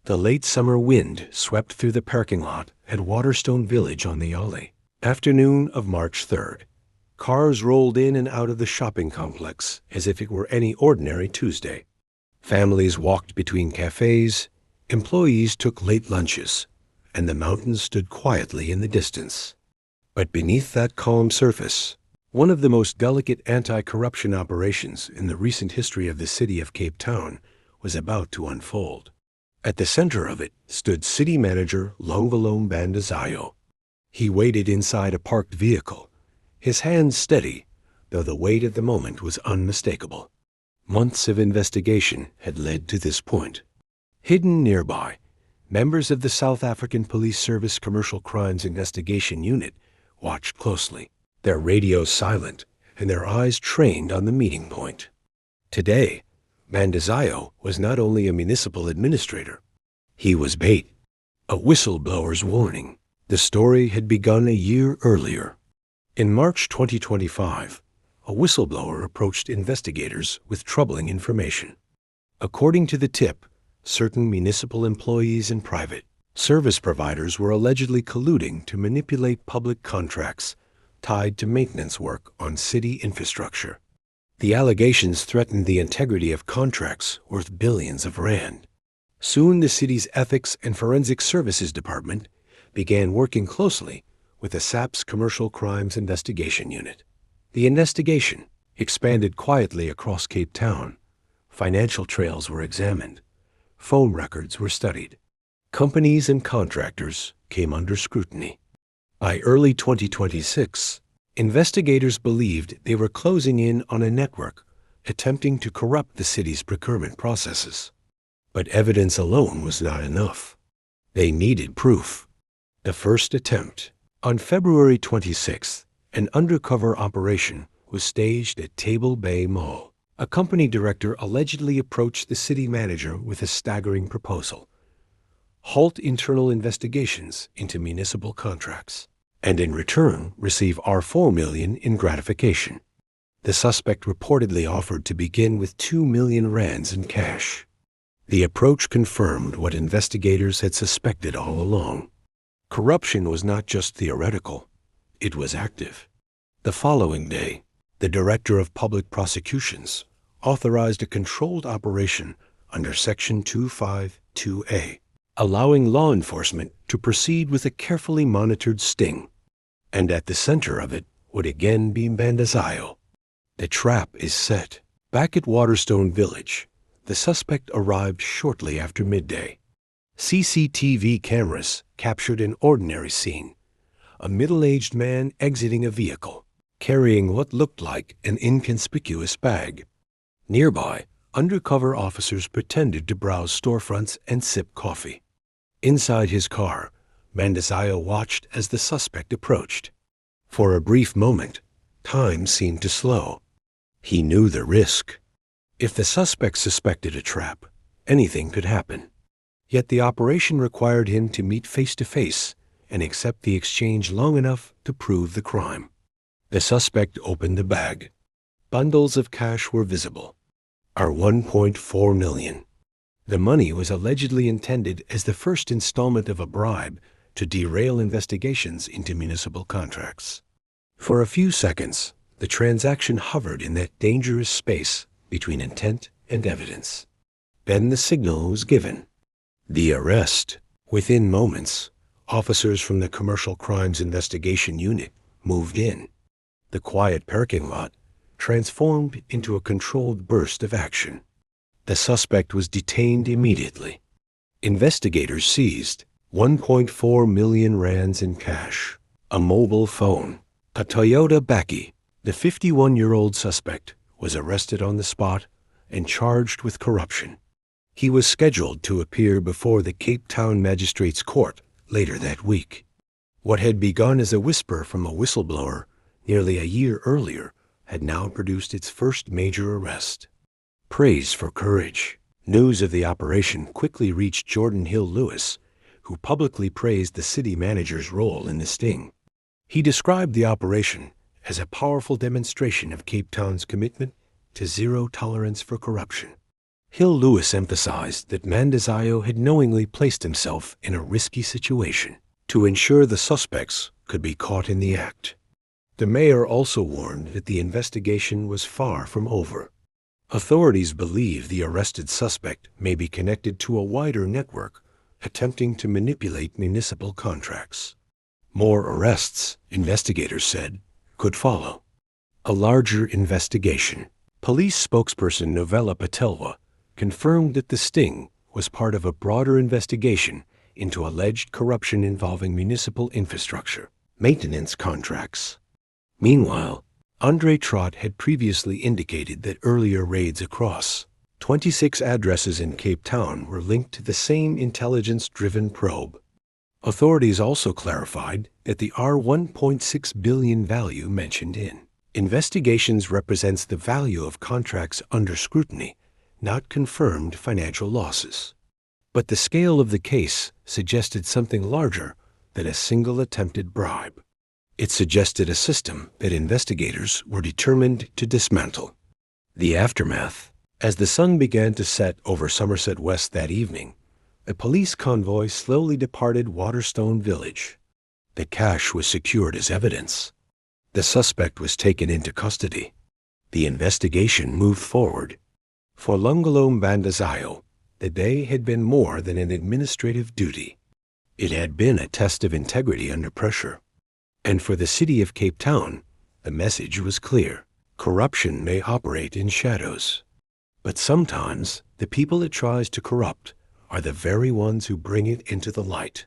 The late summer wind swept through the parking lot at Waterstone Village on the Yali. Afternoon of March 3rd. Cars rolled in and out of the shopping complex as if it were any ordinary Tuesday. Families walked between cafes, employees took late lunches, and the mountains stood quietly in the distance. But beneath that calm surface, one of the most delicate anti-corruption operations in the recent history of the city of Cape Town was about to unfold. At the center of it stood City Manager Longvalome Bandazayo. He waited inside a parked vehicle, his hands steady, though the weight at the moment was unmistakable. Months of investigation had led to this point. Hidden nearby, members of the South African Police Service Commercial Crimes Investigation Unit watched closely, their radios silent and their eyes trained on the meeting point. Today, Bandazayo was not only a municipal administrator. He was bait, a whistleblower's warning. The story had begun a year earlier. In March 2025, a whistleblower approached investigators with troubling information. According to the tip, certain municipal employees and private service providers were allegedly colluding to manipulate public contracts tied to maintenance work on city infrastructure. The allegations threatened the integrity of contracts worth billions of rand. Soon the city's Ethics and Forensic Services Department began working closely with the SAP's Commercial Crimes Investigation Unit. The investigation expanded quietly across Cape Town. Financial trails were examined. Phone records were studied. Companies and contractors came under scrutiny. By early 2026, investigators believed they were closing in on a network attempting to corrupt the city's procurement processes. But evidence alone was not enough. They needed proof. The first attempt. On February 26th, an undercover operation was staged at Table Bay Mall. A company director allegedly approached the city manager with a staggering proposal: halt internal investigations into municipal contracts, and in return receive R4 million in gratification. The suspect reportedly offered to begin with 2 million rands in cash. The approach confirmed what investigators had suspected all along. Corruption was not just theoretical, it was active. The following day, the Director of Public Prosecutions authorized a controlled operation under Section 252A, allowing law enforcement to proceed with a carefully monitored sting. And at the center of it would again be Bandazayo. The trap is set. Back at Waterstone Village, the suspect arrived shortly after midday. CCTV cameras captured an ordinary scene: a middle-aged man exiting a vehicle, carrying what looked like an inconspicuous bag. Nearby, undercover officers pretended to browse storefronts and sip coffee. Inside his car, Bandazayo watched as the suspect approached. For a brief moment, time seemed to slow. He knew the risk. If the suspect suspected a trap, anything could happen. Yet the operation required him to meet face-to-face and accept the exchange long enough to prove the crime. The suspect opened the bag. Bundles of cash were visible. Our 1.4 million. The money was allegedly intended as the first installment of a bribe to derail investigations into municipal contracts. For a few seconds, the transaction hovered in that dangerous space between intent and evidence. Then the signal was given. The arrest. Within moments, officers from the Commercial Crimes Investigation Unit moved in. The quiet parking lot transformed into a controlled burst of action. The suspect was detained immediately. Investigators seized 1.4 million rands in cash, a mobile phone, a Toyota Baki. The 51-year-old suspect was arrested on the spot and charged with corruption. He was scheduled to appear before the Cape Town Magistrates Court later that week. What had begun as a whisper from a whistleblower nearly a year earlier had now produced its first major arrest. Praise for courage. News of the operation quickly reached Jordan Hill Lewis, who publicly praised the city manager's role in the sting. He described the operation as a powerful demonstration of Cape Town's commitment to zero tolerance for corruption. Hill Lewis emphasized that Mandazayo had knowingly placed himself in a risky situation to ensure the suspects could be caught in the act. The mayor also warned that the investigation was far from over. Authorities believe the arrested suspect may be connected to a wider network attempting to manipulate municipal contracts. More arrests, investigators said, could follow. A larger investigation. Police spokesperson Novella Patelwa confirmed that the sting was part of a broader investigation into alleged corruption involving municipal infrastructure, maintenance contracts. Meanwhile, Andre Trott had previously indicated that earlier raids across 26 addresses in Cape Town were linked to the same intelligence-driven probe. Authorities also clarified that the R$1.6 billion value mentioned in investigations represents the value of contracts under scrutiny, not confirmed financial losses. But the scale of the case suggested something larger than a single attempted bribe. It suggested a system that investigators were determined to dismantle. The aftermath. As the sun began to set over Somerset West that evening, a police convoy slowly departed Waterstone Village. The cash was secured as evidence. The suspect was taken into custody. The investigation moved forward. For Lungelo Mandazayo, the day had been more than an administrative duty. It had been a test of integrity under pressure. And for the city of Cape Town, the message was clear. Corruption may operate in shadows. But sometimes the people it tries to corrupt are the very ones who bring it into the light.